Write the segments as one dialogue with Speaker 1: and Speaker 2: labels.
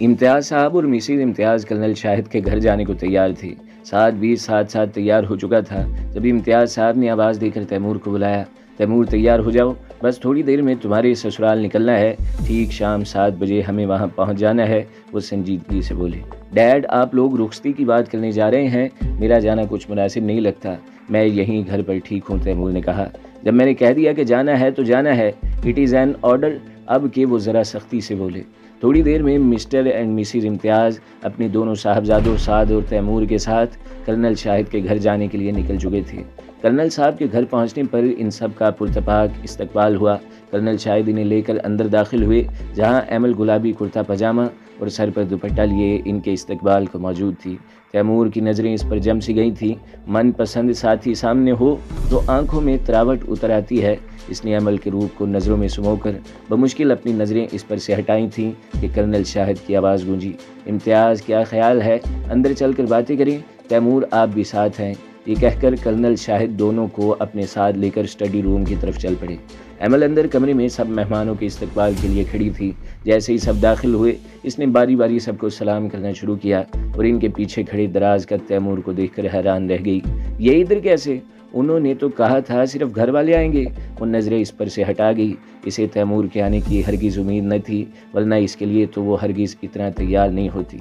Speaker 1: امتیاز صاحب اور مسز امتیاز کرنل شاہد کے گھر جانے کو تیار تھے۔ ساتھ بھی ساتھ تیار ہو چکا تھا جب امتیاز صاحب نے آواز دے کر تیمور کو بلایا۔ تیمور تیار ہو جاؤ، بس تھوڑی دیر میں تمہارے سسرال نکلنا ہے، ٹھیک شام 7 بجے ہمیں وہاں پہنچ جانا ہے۔ وہ سنجیدگی سے بولے، ڈیڈ آپ لوگ رخصتی کی بات کرنے جا رہے ہیں، میرا جانا کچھ مناسب نہیں لگتا، میں یہیں گھر پر ٹھیک ہوں۔ تیمور نے کہا، جب میں نے کہہ دیا کہ جانا ہے تو جانا ہے، اٹ از این آرڈر۔ اب کہ وہ ذرا سختی سے بولے۔ تھوڑی دیر میں مسٹر اینڈ مسز امتیاز اپنے دونوں صاحبزادوں سعد اور تیمور کے ساتھ کرنل شاہد کے گھر جانے کے لیے نکل چکے تھے۔ کرنل صاحب کے گھر پہنچنے پر ان سب کا پرتپاک استقبال ہوا۔ کرنل شاہد انہیں لے کر اندر داخل ہوئے، جہاں ایمل گلابی کرتا پاجامہ اور سر پر دوپٹہ لیے ان کے استقبال کو موجود تھی۔ تیمور کی نظریں اس پر جم سی گئی تھیں۔ من پسند ساتھی سامنے ہو تو آنکھوں میں تراوٹ اتر آتی ہے۔ اس نے ایمل کے روپ کو نظروں میں سمو کر بمشکل اپنی نظریں اس پر سے ہٹائی تھیں کہ کرنل شاہد کی آواز گونجی، امتیاز کیا خیال ہے اندر چل کر باتیں کریں؟ تیمور آپ بھی ساتھ ہیں۔ یہ کہہ کر کرنل شاہد دونوں کو اپنے ساتھ لے کر اسٹڈی روم کی طرف چل پڑے۔ ایمل اندر کمرے میں سب مہمانوں کے استقبال کے لیے کھڑی تھی۔ جیسے ہی سب داخل ہوئے اس نے باری باری سب کو سلام کرنا شروع کیا اور ان کے پیچھے کھڑے دراز کا تیمور کو دیکھ کر حیران رہ گئی۔ یہ ادھر کیسے؟ انہوں نے تو کہا تھا صرف گھر والے آئیں گے۔ وہ نظریں اس پر سے ہٹا گئی۔ اسے تیمور کے آنے کی ہرگز امید نہ تھی، ورنہ اس کے لیے تو وہ ہرگز اتنا تیار نہیں ہوتی۔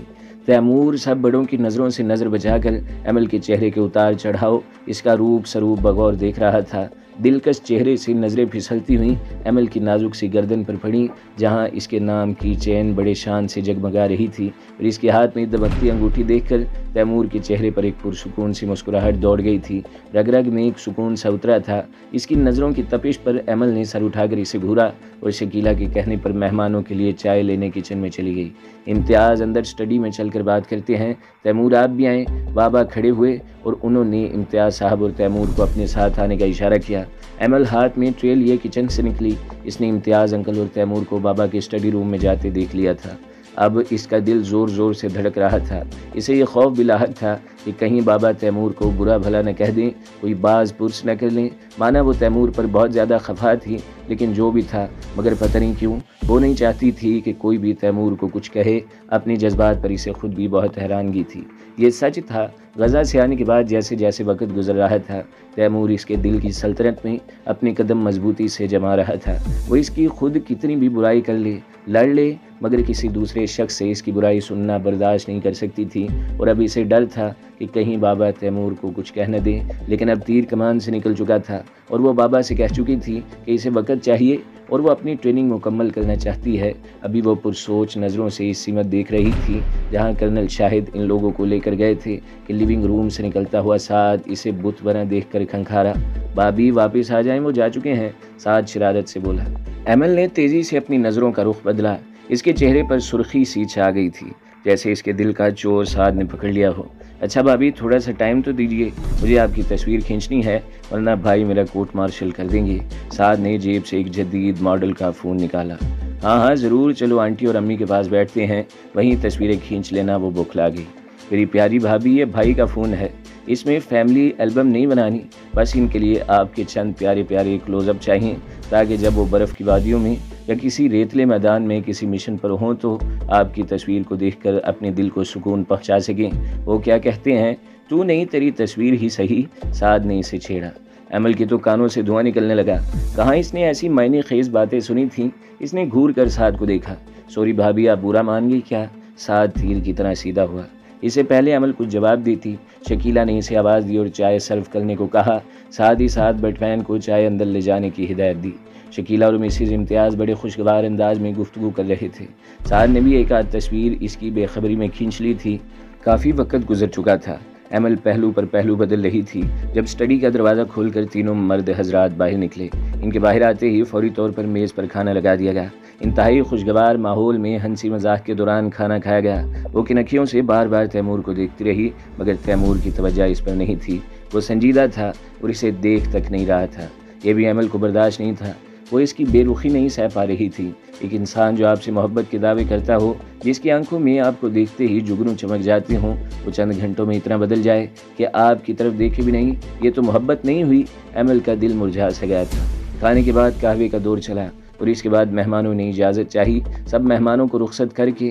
Speaker 1: تیمور سب بڑوں کی نظروں سے نظر بچا کر ایمل کے چہرے کے اتار چڑھاؤ، اس کا روپ سروپ بغور دیکھ رہا تھا۔ دلکش چہرے سے نظریں پھسلتی ہوئیں ایمل کی نازک سی گردن پر پڑیں، جہاں اس کے نام کی چین بڑے شان سے جگمگا رہی تھی، اور اس کے ہاتھ میں دمکتی انگوٹھی دیکھ کر تیمور کے چہرے پر ایک پرسکون سی مسکراہٹ دوڑ گئی تھی۔ رگ رگ میں ایک سکون سا اترا تھا۔ اس کی نظروں کی تپش پر ایمل نے سر اٹھا کر اسے گھورا اور شکیلا کے کہنے پر مہمانوں کے لیے چائے لینے کچن میں چلی گئی۔ امتیاز اندر اسٹڈی میں چل کر بات کرتے ہیں، تیمور آپ بھی آئیں۔ بابا کھڑے ہوئے اور انہوں نے امتیاز صاحب اور تیمور کو اپنے ساتھ آنے کا اشارہ کیا۔ ایمل ہاتھ میں ٹرے لیے کچن سے نکلی۔ اس نے امتیاز انکل اور تیمور کو بابا کے اسٹڈی روم میں جاتے دیکھ لیا تھا۔ اب اس کا دل زور زور سے دھڑک رہا تھا۔ اسے یہ خوف بھی لاحق تھا کہ کہیں بابا تیمور کو برا بھلا نہ کہہ دیں، کوئی باز پرس نہ کر لیں۔ مانا وہ تیمور پر بہت زیادہ خفا تھی، لیکن جو بھی تھا، مگر پتہ نہیں کیوں وہ نہیں چاہتی تھی کہ کوئی بھی تیمور کو کچھ کہے۔ اپنی جذبات پر اسے خود بھی بہت حیرانگی تھی۔ یہ سچ تھا، غزہ سے آنے کے بعد جیسے جیسے وقت گزر رہا تھا، تیمور اس کے دل کی سلطنت میں اپنے قدم مضبوطی سے جما رہا تھا۔ وہ اس کی خود کتنی بھی برائی کر لے، لڑ لے، مگر کسی دوسرے شخص سے اس کی برائی سننا برداشت نہیں کر سکتی تھی، اور اب اسے ڈر تھا کہ کہیں بابا تیمور کو کچھ کہہ نہ دیں۔ لیکن اب تیر کمان سے نکل چکا تھا، اور وہ بابا سے کہہ چکی تھی کہ اسے وقت چاہیے اور وہ اپنی ٹریننگ مکمل کرنا چاہتی ہے۔ ابھی وہ پرسوچ نظروں سے اس سمت دیکھ رہی تھی جہاں کرنل شاہد ان لوگوں کو لے کر گئے تھے کہ لیونگ روم سے نکلتا ہوا سعد اسے بت بنا دیکھ کر کھنکھارا، بابی واپس آ جائیں، وہ جا چکے ہیں۔ سعد شرارت سے بولا۔ ایمل نے تیزی سے اپنی نظروں کا رخ بدلا۔ اس کے چہرے پر سرخی سی چھا گئی تھی، جیسے اس کے دل کا چور سعد نے پکڑ لیا ہو۔ اچھا بھابھی، تھوڑا سا ٹائم تو دیجیے، مجھے آپ کی تصویر کھینچنی ہے، ورنہ بھائی میرا کوٹ مارشل کر دیں گے۔ سعد نے جیب سے ایک جدید ماڈل کا فون نکالا۔ ہاں ہاں ضرور، چلو آنٹی اور امی کے پاس بیٹھتے ہیں، وہیں تصویریں کھینچ لینا۔ وہ بوکھلا گئی۔ میری پیاری بھابھی، یہ بھائی کا فون ہے، اس میں فیملی البم نہیں بنانی، بس ان کے لیے آپ کے چند پیارے پیارے کلوز اپ چاہیے، تاکہ جب وہ برف کی وادیوں میں یا کسی ریتلے میدان میں کسی مشن پر ہوں تو آپ کی تصویر کو دیکھ کر اپنے دل کو سکون پہنچا سکیں۔ وہ کیا کہتے ہیں، تو نہیں تیری تصویر ہی صحیح۔ سعد نے اسے چھیڑا۔ ایمل کے تو کانوں سے دھواں نکلنے لگا۔ کہاں اس نے ایسی معنی خیز باتیں سنی تھیں؟ اس نے گھور کر سعد کو دیکھا۔ سوری بھابھی، آپ برا مان گئی کیا؟ سعد تیر کی طرح سیدھا ہوا۔ اس سے پہلے ایمل کچھ جواب دیتی، شکیلا نے اسے آواز دی اور چائے سرو کرنے کو کہا۔ ساتھ ہی ساتھ بیٹمین کو چائے اندر لے جانے کی ہدایت دی۔ شکیلا اور مسز امتیاز بڑے خوشگوار انداز میں گفتگو کر رہے تھے۔ سعد نے بھی ایک آدھ تصویر اس کی بے خبری میں کھینچ لی تھی۔ کافی وقت گزر چکا تھا۔ ایمل پہلو پر پہلو بدل رہی تھی جب اسٹڈی کا دروازہ کھول کر تینوں مرد حضرات باہر نکلے۔ ان کے باہر آتے ہی فوری طور پر میز پر کھانا لگا دیا گیا۔ انتہائی خوشگوار ماحول میں ہنسی مذاق کے دوران کھانا کھایا گیا۔ وہ کنکھیوں سے بار بار تیمور کو دیکھتی رہی، مگر تیمور کی توجہ اس پر نہیں تھی۔ وہ سنجیدہ تھا اور اسے دیکھ تک نہیں رہا تھا۔ یہ بھی ایمل کو برداشت نہیں تھا۔ وہ اس کی بے رخی نہیں سہ پا رہی تھی۔ ایک انسان جو آپ سے محبت کے دعوے کرتا ہو، جس کی آنکھوں میں آپ کو دیکھتے ہی جگنوں چمک جاتے ہوں، وہ چند گھنٹوں میں اتنا بدل جائے کہ آپ کی طرف دیکھے بھی نہیں، یہ تو محبت نہیں ہوئی۔ ایمل کا دل مرجھا سا گیا تھا۔ کھانے کے بعد قہوے کا دور چلا اور اس کے بعد مہمانوں نے اجازت چاہی۔ سب مہمانوں کو رخصت کر کے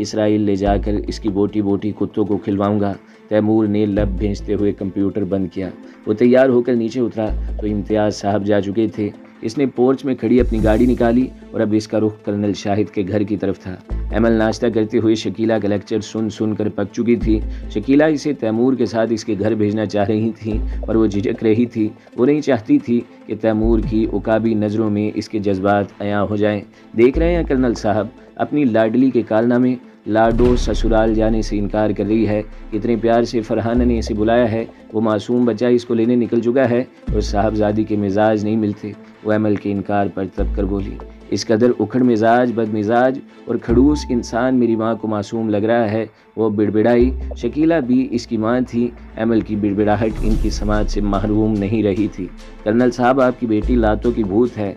Speaker 1: اسرائیل لے جا کر اس کی بوٹی بوٹی کتوں کو کھلواؤں گا۔ تیمور نے لب بھینچتے ہوئے کمپیوٹر بند کیا۔ وہ تیار ہو کر نیچے اترا تو امتیاز صاحب جا چکے تھے۔ اس نے پورچ میں کھڑی اپنی گاڑی نکالی اور اب اس کا رخ کرنل شاہد کے گھر کی طرف تھا۔ ایمل ناشتہ کرتے ہوئے شکیلہ کا لیکچر سن کر پک چکی تھی۔ شکیلہ اسے تیمور کے ساتھ اس کے گھر بھیجنا چاہ رہی تھی پر وہ جھجک رہی تھی۔ وہ نہیں چاہتی تھی کہ تیمور کی عقابی نظروں میں اس کے جذبات عیاں ہو جائیں۔ دیکھ رہے ہیں کرنل صاحب، اپنی لاڈلی کے کارنامے، لاڈو سسرال جانے سے انکار کر رہی ہے۔ اتنے پیار سے فرحانہ نے اسے بلایا ہے، وہ معصوم بچہ اس کو لینے نکل چکا ہے اور صاحبزادی کے مزاج نہیں ملتے۔ وہ ایمل کے انکار پر تب کر بولی، اس قدر اکھڑ مزاج، بد مزاج اور کھڑوس انسان میری ماں کو معصوم لگ رہا ہے۔ وہ بڑبڑائی۔ شکیلہ بھی اس کی ماں تھی۔ ایمل کی بڑبڑاہٹ ان کی سماعت سے محروم نہیں رہی تھی۔ کرنل صاحب، آپ کی بیٹی لاتوں کی بھوت ہے۔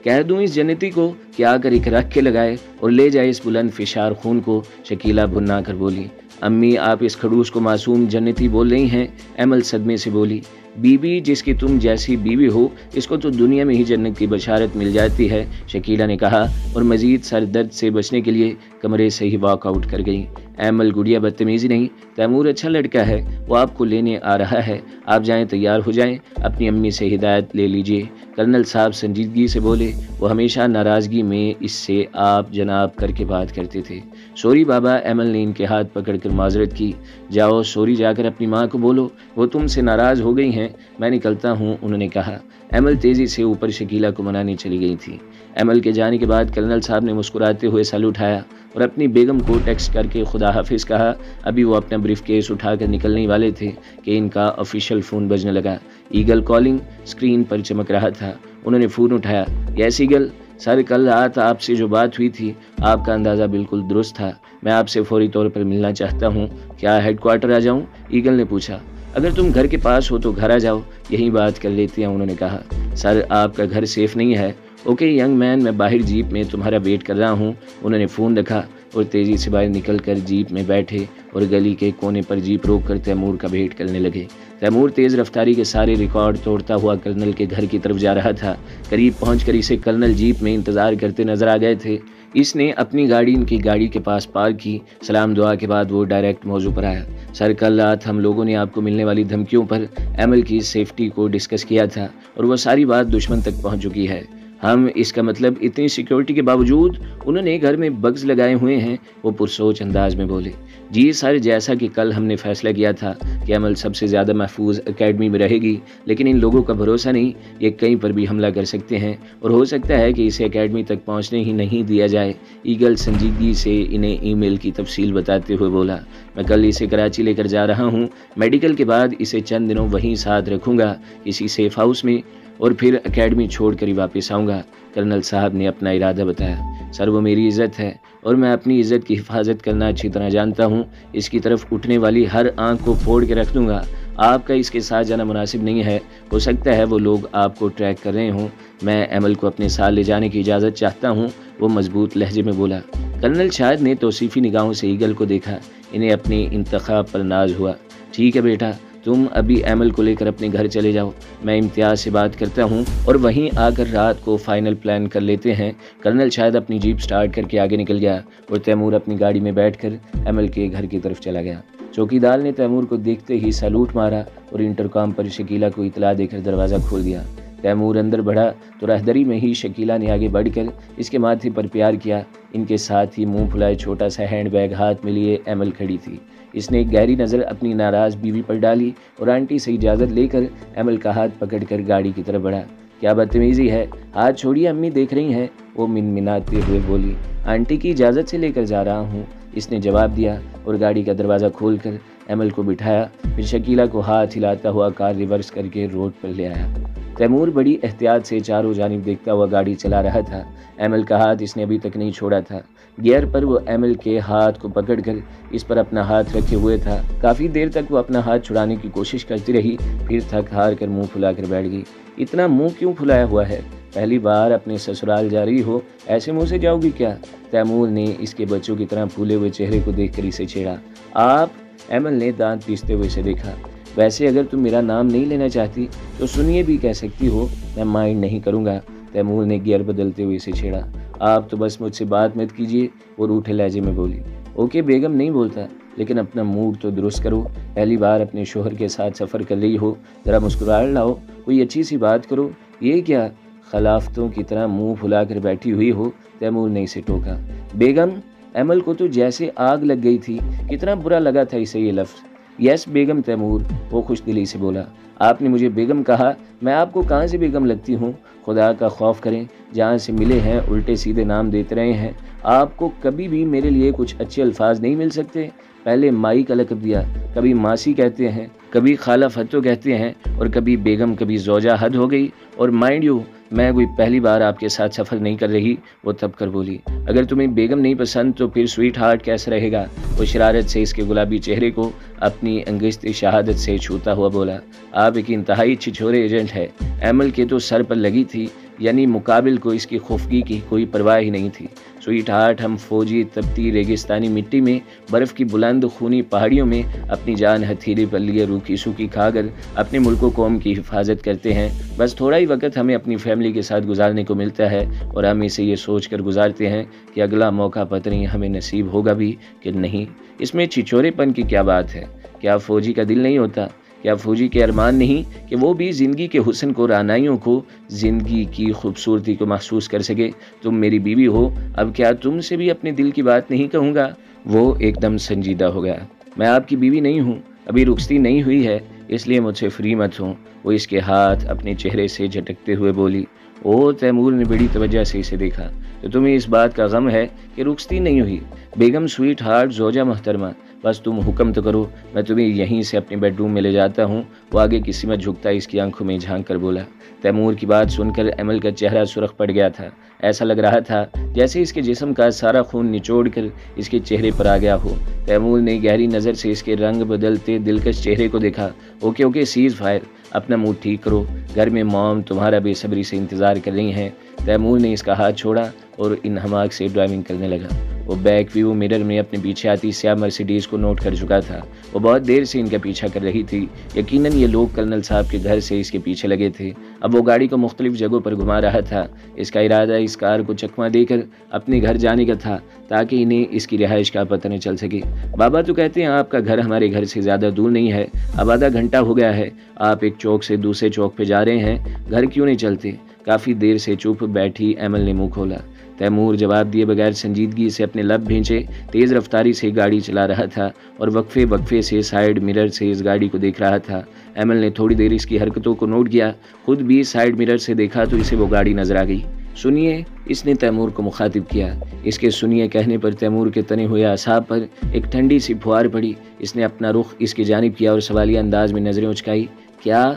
Speaker 1: کہہ دوں اس جنتی کو کہ آ کر ایک رکھ کے لگائے اور لے جائے اس بلند فشار خون کو۔ شکیلہ بھنا کر بولی، امی آپ اس کھڑوس کو معصوم جنتی بول رہی ہیں؟ ایمل صدمے سے بولی، بیوی جس کی تم جیسی بیوی ہو، اس کو تو دنیا میں ہی جنت کی بشارت مل جاتی ہے، شکیلہ نے کہا اور مزید سر درد سے بچنے کے لیے کمرے سے ہی واک آؤٹ کر گئی۔ ایمل گڑیا بدتمیزی نہیں، تیمور اچھا لڑکا ہے، وہ آپ کو لینے آ رہا ہے، آپ جائیں تیار ہو جائیں، اپنی امی سے ہدایت لے لیجئے۔ کرنل صاحب سنجیدگی سے بولے، وہ ہمیشہ ناراضگی میں اس سے آپ جناب کر کے بات کرتے تھے۔ سوری بابا، ایمل نے ان کے ہاتھ پکڑ کر معذرت کی۔ جاؤ سوری جا کر اپنی ماں کو بولو، وہ تم سے ناراض ہو گئی ہیں، میں نکلتا ہوں، انہوں نے کہا۔ ایمل تیزی سے اوپر شکیلہ کو منانے چلی گئی تھی۔ ایمل کے جانے کے بعد کرنل صاحب نے مسکراتے ہوئے سل اٹھایا اور اپنی بیگم کو ٹیکسٹ کر کے خدا حافظ کہا۔ ابھی وہ اپنا بریف کیس اٹھا کر نکلنے والے تھے کہ ان کا آفیشیل فون بجنے لگا۔ ایگل کالنگ اسکرین پر چمک رہا تھا۔ انہوں نے فون اٹھایا۔ یس ایگل سر، کل رات آپ سے جو بات ہوئی تھی، آپ کا اندازہ بالکل درست تھا، میں آپ سے فوری طور پر ملنا چاہتا ہوں، کیا ہیڈ کوارٹر آ جاؤں؟ ایگل نے پوچھا۔ اگر تم گھر کے پاس ہو تو گھر آ جاؤ، یہیں بات کر لیتے ہیں، انہوں نے کہا۔ سر آپ کا گھر سیف نہیں ہے۔ اوکے ینگ مین، میں باہر جیپ میں تمہارا ویٹ کر رہا ہوں، انہوں نے فون رکھا اور تیزی سے باہر نکل کر جیپ میں بیٹھے اور گلی کے کونے پر جیپ روک کر تیمور کا ویٹ کرنے لگے۔ تیمور تیز رفتاری کے سارے ریکارڈ توڑتا ہوا کرنل کے گھر کی طرف جا رہا تھا۔ قریب پہنچ کر اسے کرنل جیپ میں انتظار کرتے نظر آ گئے تھے۔ اس نے اپنی گاڑی ان کی گاڑی کے پاس پارک کی۔ سلام دعا کے بعد وہ ڈائریکٹ موضوع پر آیا۔ سر، کل رات ہم لوگوں نے آپ کو ملنے والی دھمکیوں پر ایمل کی سیفٹی کو ڈسکس کیا تھا اور وہ ساری بات دشمن تک پہنچ چکی ہے۔ ہم اس کا مطلب اتنی سیکیورٹی کے باوجود انہوں نے گھر میں بگز لگائے ہوئے ہیں، وہ پرسوچ انداز میں بولے۔ جی سر، جیسا کہ کل ہم نے فیصلہ کیا تھا کہ ایمل سب سے زیادہ محفوظ اکیڈمی میں رہے گی، لیکن ان لوگوں کا بھروسہ نہیں، یہ کہیں پر بھی حملہ کر سکتے ہیں اور ہو سکتا ہے کہ اسے اکیڈمی تک پہنچنے ہی نہیں دیا جائے۔ ایگل سنجیدگی سے انہیں ای میل کی تفصیل بتاتے ہوئے بولا، میں کل اسے کراچی لے کر جا رہا ہوں، میڈیکل کے بعد اسے چند دنوں وہیں ساتھ رکھوں گا کسی سیف ہاؤس میں، اور پھر اکیڈمی چھوڑ کر ہی واپس آؤں گا۔ کرنل صاحب نے اپنا ارادہ بتایا۔ سر، وہ میری عزت ہے اور میں اپنی عزت کی حفاظت کرنا اچھی طرح جانتا ہوں، اس کی طرف اٹھنے والی ہر آنکھ کو پھوڑ کے رکھ دوں گا۔ آپ کا اس کے ساتھ جانا مناسب نہیں ہے، ہو سکتا ہے وہ لوگ آپ کو ٹریک کر رہے ہوں، میں ایمل کو اپنے ساتھ لے جانے کی اجازت چاہتا ہوں، وہ مضبوط لہجے میں بولا۔ کرنل شاہد نے توصیفی نگاہوں سے ایگل کو دیکھا۔ انہیں اپنے انتخاب پر ناز ہوا۔ ٹھیک ہے بیٹا، تم ابھی ایمل کو لے کر اپنے گھر چلے جاؤ، میں امتیاز سے بات کرتا ہوں اور وہیں آ کر رات کو فائنل پلان کر لیتے ہیں۔ کرنل شاید اپنی جیپ سٹارٹ کر کے آگے نکل گیا اور تیمور اپنی گاڑی میں بیٹھ کر ایمل کے گھر کی طرف چلا گیا۔ چوکیدار نے تیمور کو دیکھتے ہی سیلوٹ مارا اور انٹرکام پر شکیلہ کو اطلاع دے کر دروازہ کھول دیا۔ تیمور اندر بڑھا تو رہدری میں ہی شکیلہ نے آگے بڑھ کر اس کے ماتھے پر پیار کیا۔ ان کے ساتھ ہی منہ پھلائے چھوٹا سا ہینڈ بیگ ہاتھ میں لیے ایمل کھڑی تھی۔ اس نے ایک گہری نظر اپنی ناراض بیوی پر ڈالی اور آنٹی سے اجازت لے کر ایمل کا ہاتھ پکڑ کر گاڑی کی طرف بڑھا۔ کیا بدتمیزی ہے، ہاتھ چھوڑیے، امی دیکھ رہی ہیں، وہ منمناتے ہوئے بولی۔ آنٹی کی اجازت سے لے کر جا رہا ہوں، اس نے جواب دیا اور گاڑی کا دروازہ کھول کر ایمل کو بٹھایا، پھر شکیلہ کو ہاتھ ہلاتا ہوا کار ریورس کر کے روڈ پر لے آیا۔ تیمور بڑی احتیاط سے چاروں جانب دیکھتا ہوا گاڑی چلا رہا تھا۔ ایمل کا ہاتھ اس نے ابھی تک نہیں چھوڑا تھا۔ گیئر پر وہ ایمل کے ہاتھ کو پکڑ کر اس پر اپنا ہاتھ رکھے ہوئے تھا۔ کافی دیر تک وہ اپنا ہاتھ چھڑانے کی کوشش کرتی رہی، پھر تھک ہار کر منہ پھلا کر بیٹھ گئی۔ اتنا منہ کیوں پھلایا ہوا ہے؟ پہلی بار اپنے سسرال جا رہی ہو، ایسے منہ سے جاؤ گی کیا؟ تیمور نے اس کے بچوں کی طرح پھولے ہوئے چہرے کو دیکھ کر اسے چھیڑا۔ آپ؟ ایمل نے دانت پیستے ہوئے اسے دیکھا۔ ویسے اگر تم میرا نام نہیں لینا چاہتی تو سنیے بھی کہہ سکتی ہو، میں مائنڈ نہیں کروں گا، تیمور نے گیئر بدلتے ہوئے اسے چھیڑا۔ آپ تو بس مجھ سے بات مت کیجیے، وہ روٹھے لہجے میں بولی۔ اوکے بیگم نہیں بولتا، لیکن اپنا موڈ تو درست کرو، پہلی بار اپنے شوہر کے ساتھ سفر کر رہی ہو، ذرا مسکراہٹ لاؤ، کوئی اچھی سی بات کرو، یہ کیا خلافتوں کی طرح منہ پھلا کر بیٹھی ہوئی ہو؟ تیمور نے اسے ٹوکا۔ بیگم، ایمل کو تو جیسے آگ لگ گئی تھی، کتنا برا لگا تھا اسے یہ لفظ۔ یس بیگم تیمور، وہ خوش دلی سے بولا، آپ نے مجھے بیگم کہا، میں آپ کو کہاں سے بیگم لگتی ہوں؟ خدا کا خوف کریں، جہاں سے ملے ہیں الٹے سیدھے نام دیتے رہے ہیں، آپ کو کبھی بھی میرے لیے کچھ اچھے الفاظ نہیں مل سکتے؟ پہلے مائی کا لقب دیا، کبھی ماسی کہتے ہیں، کبھی خالہ فتو کہتے ہیں، اور کبھی بیگم، کبھی زوجہ، حد ہو گئی۔ اور مائنڈ یو، میں کوئی پہلی بار آپ کے ساتھ سفر نہیں کر رہی۔ وہ تب کر بولی، اگر تمہیں بیگم نہیں پسند تو پھر سویٹ ہارٹ کیسا رہے گا؟ وہ شرارت سے اس کے گلابی چہرے کو اپنی انگشت شہادت سے چھوتا ہوا بولا، آپ ایک انتہائی چھچورے ایجنٹ ہے۔ ایمل کے تو سر پر لگی تھی، یعنی مقابل کو اس کی خفگی کی کوئی پرواہ ہی نہیں تھی۔ سویٹ ہارٹ، ہم فوجی تپتی ریگستانی مٹی میں، برف کی بلند خونی پہاڑیوں میں اپنی جان ہتھیلی پر لیے روکھی سوکھی کھا کر اپنے ملک و قوم کی حفاظت کرتے ہیں۔ بس تھوڑا ہی وقت ہمیں اپنی فیملی کے ساتھ گزارنے کو ملتا ہے، اور ہم اسے یہ سوچ کر گزارتے ہیں کہ اگلا موقع پتہ نہیں ہمیں نصیب ہوگا بھی کہ نہیں۔ اس میں چھچورے پن کی کیا بات ہے؟ کیا فوجی کا دل نہیں ہوتا؟ کیا فوجی کے ارمان نہیں کہ وہ بھی زندگی کے حسن کو، رعنائیوں کو، زندگی کی خوبصورتی کو محسوس کر سکے؟ تم میری بیوی ہو، اب کیا تم سے بھی اپنے دل کی بات نہیں کہوں گا؟ وہ ایک دم سنجیدہ ہو گیا۔ میں آپ کی بیوی نہیں ہوں، ابھی رخصتی نہیں ہوئی ہے، اس لیے مجھ سے فری مت ہوں۔ وہ اس کے ہاتھ اپنے چہرے سے جھٹکتے ہوئے بولی۔ او، تیمور نے بڑی توجہ سے اسے دیکھا، تو تمہیں اس بات کا غم ہے کہ رخصتی نہیں ہوئی؟ بیگم سویٹ ہارٹ، زوجہ محترمہ، بس تم حکم تو کرو، میں تمہیں یہیں سے اپنے بیڈ روم میں لے جاتا ہوں۔ وہ آگے کی سمت جھکتا اس کی آنکھوں میں جھانک کر بولا۔ تیمور کی بات سن کر ایمل کا چہرہ سرخ پڑ گیا تھا، ایسا لگ رہا تھا جیسے اس کے جسم کا سارا خون نچوڑ کر اس کے چہرے پر آ گیا ہو۔ تیمور نے گہری نظر سے اس کے رنگ بدلتے دلکش چہرے کو دیکھا۔ اوکے اوکے، سیز فائر، اپنا موڈ ٹھیک کرو، گھر میں موم تمہارا بے صبری سے انتظار کر رہی ہیں۔ تیمور نے اس کا ہاتھ چھوڑا اور انہماک سے ڈرائیونگ کرنے لگا۔ وہ بیک ویو مرر میں اپنے پیچھے آتی سیاہ مرسیڈیز کو نوٹ کر چکا تھا۔ وہ بہت دیر سے ان کا پیچھا کر رہی تھی، یقیناً یہ لوگ کرنل صاحب کے گھر سے اس کے پیچھے لگے تھے۔ اب وہ گاڑی کو مختلف جگہوں پر گھما رہا تھا۔ اس کا ارادہ اس کار کو چکما دے کر اپنے گھر جانے کا تھا، تاکہ انہیں اس کی رہائش کا پتہ نہ چل سکے۔ بابا تو کہتے ہیں آپ کا گھر ہمارے گھر سے زیادہ دور نہیں ہے، اب آدھا گھنٹہ ہو گیا ہے، آپ ایک چوک سے دوسرے چوک پہ جا رہے ہیں، گھر کیوں نہیں چلتے؟ کافی دیر سے چپ بیٹھی ایمل نے منہ کھولا۔ تیمور جواب دیے بغیر سنجیدگی سے اپنے لب بھینچے تیز رفتاری سے گاڑی چلا رہا تھا اور وقفے وقفے سے سائیڈ مرر سے اس گاڑی کو دیکھ رہا تھا۔ ایمل نے تھوڑی دیر اس کی حرکتوں کو نوٹ کیا، خود بھی سائیڈ مرر سے دیکھا تو اسے وہ گاڑی نظر آ گئی۔ سنیے، اس نے تیمور کو مخاطب کیا۔ اس کے سنیے کہنے پر تیمور کے تنے ہوئے اعصاب پر ایک ٹھنڈی سی پھوار پڑی۔ اس نے اپنا رخ اس کی جانب کیا اور سوالیہ انداز میں نظریں اچکائی۔ کیا؟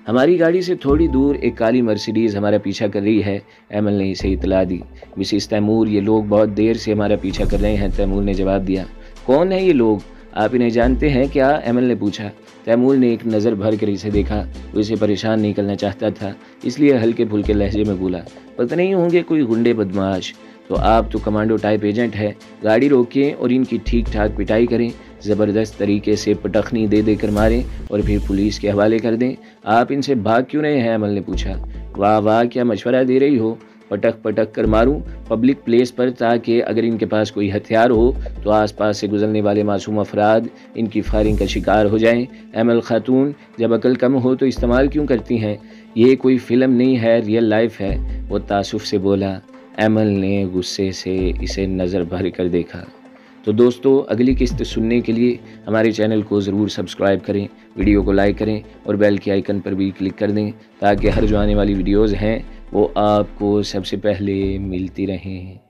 Speaker 1: ہماری گاڑی سے تھوڑی دور ایک کالی مرسیڈیز ہمارا پیچھا کر رہی ہے، ایمل نے اسے اطلاع دی۔ مسز تیمور، یہ لوگ بہت دیر سے ہمارا پیچھا کر رہے ہیں، تیمور نے جواب دیا۔ کون ہے یہ لوگ؟ آپ انہیں جانتے ہیں کیا؟ ایمل نے پوچھا۔ تیمور نے ایک نظر بھر کر اسے دیکھا، وہ اسے پریشان نہیں کرنا چاہتا تھا، اس لیے ہلکے پھلکے لہجے میں بولا، پتہ نہیں ہوں گے کوئی گنڈے بدماش۔ تو آپ تو کمانڈو ٹائپ ایجنٹ ہے، گاڑی روکیں اور ان کی ٹھیک ٹھاک پٹائی کریں، زبردست طریقے سے پٹخنی دے دے کر ماریں اور پھر پولیس کے حوالے کر دیں۔ آپ ان سے بھاگ کیوں رہے ہیں؟ ایمل نے پوچھا۔ واہ واہ، کیا مشورہ دے رہی ہو؟ پٹک پٹک کر ماروں پبلک پلیس پر، تاکہ اگر ان کے پاس کوئی ہتھیار ہو تو آس پاس سے گزرنے والے معصوم افراد ان کی فائرنگ کا شکار ہو جائیں۔ ایمل خاتون، جب عقل کم ہو تو استعمال کیوں کرتی ہیں؟ یہ کوئی فلم نہیں ہے، ریئل لائف ہے، وہ تعصب سے بولا۔ ایمل نے غصے سے اسے نظر بھر کر دیکھا۔ تو دوستو، اگلی قسط سننے کے لیے ہمارے چینل کو ضرور سبسکرائب کریں، ویڈیو کو لائک کریں اور بیل کے آئیکن پر بھی کلک کر دیں، تاکہ ہر جو آنے والی ویڈیوز ہیں وہ آپ کو سب سے پہلے ملتی رہیں۔